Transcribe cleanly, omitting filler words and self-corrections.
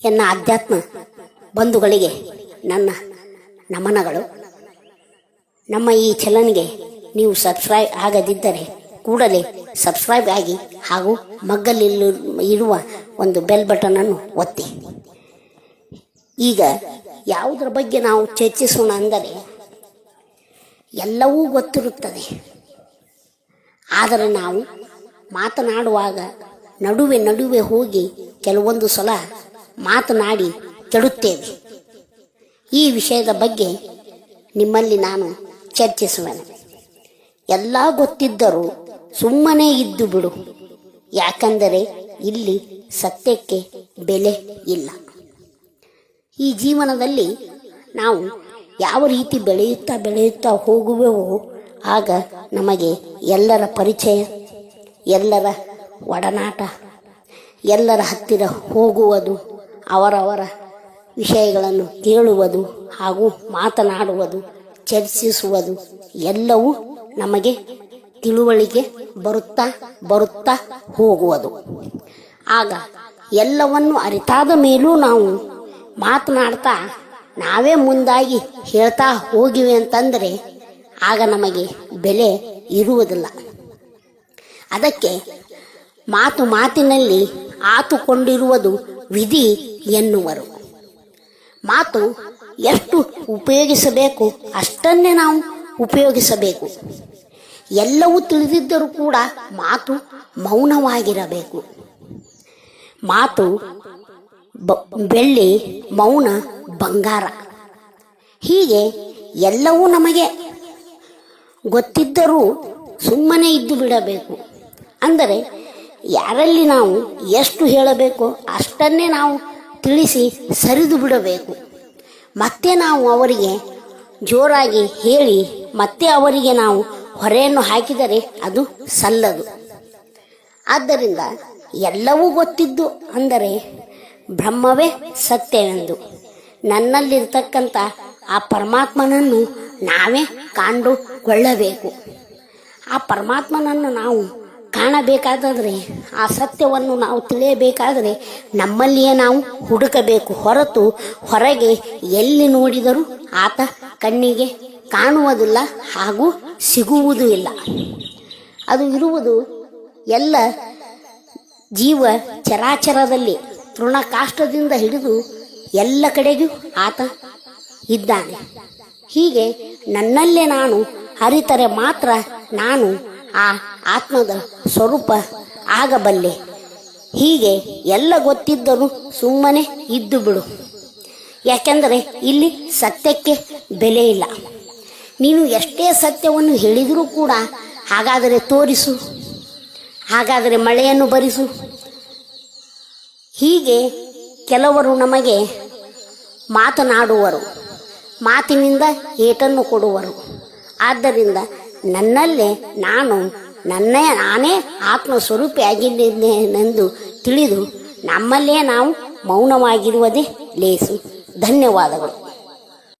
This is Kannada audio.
ಎನ್ನ ಆಧ್ಯಾತ್ಮ ಬಂಧುಗಳಿಗೆ ನನ್ನ ನಮನಗಳು. ನಮ್ಮ ಈ ಚಾನಲ್ಗೆ ನೀವು ಸಬ್ಸ್ಕ್ರೈಬ್ ಆಗದಿದ್ದರೆ ಕೂಡಲೇ ಸಬ್ಸ್ಕ್ರೈಬ್ ಆಗಿ ಹಾಗೂ ಮಗ್ಗಲಿರುವ ಒಂದು ಬೆಲ್ ಬಟನ್ ಅನ್ನು ಒತ್ತಿ. ಈಗ ಯಾವುದರ ಬಗ್ಗೆ ನಾವು ಚರ್ಚಿಸೋಣ ಅಂದರೆ, ಎಲ್ಲವೂ ಗೊತ್ತಿರುತ್ತದೆ, ಆದರೆ ನಾವು ಮಾತನಾಡುವಾಗ ನಡುವೆ ಹೋಗಿ ಕೆಲವೊಂದು ಸಲ ಮಾತನಾಡಿ ಕೆಡುತ್ತೇವೆ. ಈ ವಿಷಯದ ಬಗ್ಗೆ ನಿಮ್ಮಲ್ಲಿ ನಾನು ಚರ್ಚಿಸುವೆನು. ಎಲ್ಲ ಗೊತ್ತಿದ್ದರೂ ಸುಮ್ಮನೆ ಇದ್ದು ಬಿಡು, ಯಾಕಂದರೆ ಇಲ್ಲಿ ಸತ್ಯಕ್ಕೆ ಬೆಲೆ ಇಲ್ಲ. ಈ ಜೀವನದಲ್ಲಿ ನಾವು ಯಾವ ರೀತಿ ಬೆಳೆಯುತ್ತಾ ಹೋಗುವೆವೋ ಆಗ ನಮಗೆ ಎಲ್ಲರ ಪರಿಚಯ, ಎಲ್ಲರ ಒಡನಾಟ, ಎಲ್ಲರ ಹತ್ತಿರ ಹೋಗುವುದು, ಅವರವರ ವಿಷಯಗಳನ್ನು ಕೇಳುವುದು ಹಾಗೂ ಮಾತನಾಡುವುದು, ಚರ್ಚಿಸುವುದು ಎಲ್ಲವೂ ನಮಗೆ ತಿಳುವಳಿಕೆ ಬರುತ್ತಾ ಹೋಗುವುದು. ಆಗ ಎಲ್ಲವನ್ನು ಅರಿತಾದ ಮೇಲೂ ನಾವು ಮಾತನಾಡ್ತಾ ನಾವೇ ಮುಂದಾಗಿ ಹೇಳ್ತಾ ಹೋಗಿವೆ ಅಂತಂದರೆ ಆಗ ನಮಗೆ ಬೆಲೆ ಇರುವುದಿಲ್ಲ. ಅದಕ್ಕೆ ಮಾತಿನಲ್ಲಿ ಆತುಕೊಂಡಿರುವುದು ವಿಧಿ ಎನ್ನುವರು. ಮಾತು ಎಷ್ಟು ಉಪಯೋಗಿಸಬೇಕು ಅಷ್ಟನ್ನೇ ನಾವು ಉಪಯೋಗಿಸಬೇಕು. ಎಲ್ಲವೂ ತಿಳಿದಿದ್ದರೂ ಕೂಡ ಮಾತು ಮೌನವಾಗಿರಬೇಕು. ಮಾತು ಬೆಳ್ಳಿ, ಮೌನ ಬಂಗಾರ. ಹೀಗೆ ಎಲ್ಲವೂ ನಮಗೆ ಗೊತ್ತಿದ್ದರೂ ಸುಮ್ಮನೆ ಇದ್ದು ಬಿಡಬೇಕು. ಅಂದರೆ ಯಾರಲ್ಲಿ ನಾವು ಎಷ್ಟು ಹೇಳಬೇಕು ಅಷ್ಟನ್ನೇ ನಾವು ತಿಳಿಸಿ ಸರಿದು ಬಿಡಬೇಕು. ಮತ್ತೆ ನಾವು ಅವರಿಗೆ ಜೋರಾಗಿ ಹೇಳಿ ಮತ್ತೆ ಅವರಿಗೆ ನಾವು ಹೊರೆಯನ್ನು ಹಾಕಿದರೆ ಅದು ಸಲ್ಲದು. ಆದ್ದರಿಂದ ಎಲ್ಲವೂ ಗೊತ್ತಿದ್ದು ಅಂದರೆ ಬ್ರಹ್ಮವೇ ಸತ್ಯವೆಂದು ನನ್ನಲ್ಲಿರ್ತಕ್ಕಂಥ ಆ ಪರಮಾತ್ಮನನ್ನು ನಾವೇ ಕಂಡುಕೊಳ್ಳಬೇಕು. ಆ ಪರಮಾತ್ಮನನ್ನು ನಾವು ಕಾಣಬೇಕಾದರೆ, ಆ ಸತ್ಯವನ್ನು ನಾವು ತಿಳಿಯಬೇಕಾದರೆ ನಮ್ಮಲ್ಲಿಯೇ ನಾವು ಹುಡುಕಬೇಕು ಹೊರತು ಹೊರಗೆ ಎಲ್ಲಿ ನೋಡಿದರೂ ಆತ ಕಣ್ಣಿಗೆ ಕಾಣುವುದಿಲ್ಲ ಹಾಗೂ ಸಿಗುವುದೂ ಇಲ್ಲ. ಅದು ಇರುವುದು ಎಲ್ಲ ಜೀವ ಚರಾಚರದಲ್ಲಿ, ತೃಣಕಾಷ್ಟದಿಂದ ಹಿಡಿದು ಎಲ್ಲ ಕಡೆಗೂ ಆತ ಇದ್ದಾನೆ. ಹೀಗೆ ನನ್ನಲ್ಲೇ ನಾನು ಅರಿತರೆ ಮಾತ್ರ ನಾನು ಆ ಆತ್ಮದ ಸ್ವರೂಪ ಆಗಬಲ್ಲೆ. ಹೀಗೆ ಎಲ್ಲ ಗೊತ್ತಿದ್ದರೂ ಸುಮ್ಮನೆ ಇದ್ದು ಬಿಡು, ಯಾಕೆಂದರೆ ಇಲ್ಲಿ ಸತ್ಯಕ್ಕೆ ಬೆಲೆ ಇಲ್ಲ. ನೀನು ಎಷ್ಟೇ ಸತ್ಯವನ್ನು ಹೇಳಿದರೂ ಕೂಡ ಹಾಗಾದರೆ ತೋರಿಸು, ಹಾಗಾದರೆ ಮಳೆಯನ್ನು ಬರಿಸು. ಹೀಗೆ ಕೆಲವರು ನಮಗೆ ಮಾತನಾಡುವರು, ಮಾತಿನಿಂದ ಏಟನ್ನು ಕೊಡುವರು. ಆದ್ದರಿಂದ ನನ್ನಲ್ಲೇ ನಾನೇ ಆತ್ಮ ಸ್ವರೂಪಿಯಾಗಿದ್ದೇನೆಂದು ತಿಳಿದು ನಮ್ಮಲ್ಲೇ ನಾವು ಮೌನವಾಗಿರುವುದೇ ಲೇಸು. ಧನ್ಯವಾದಗಳು.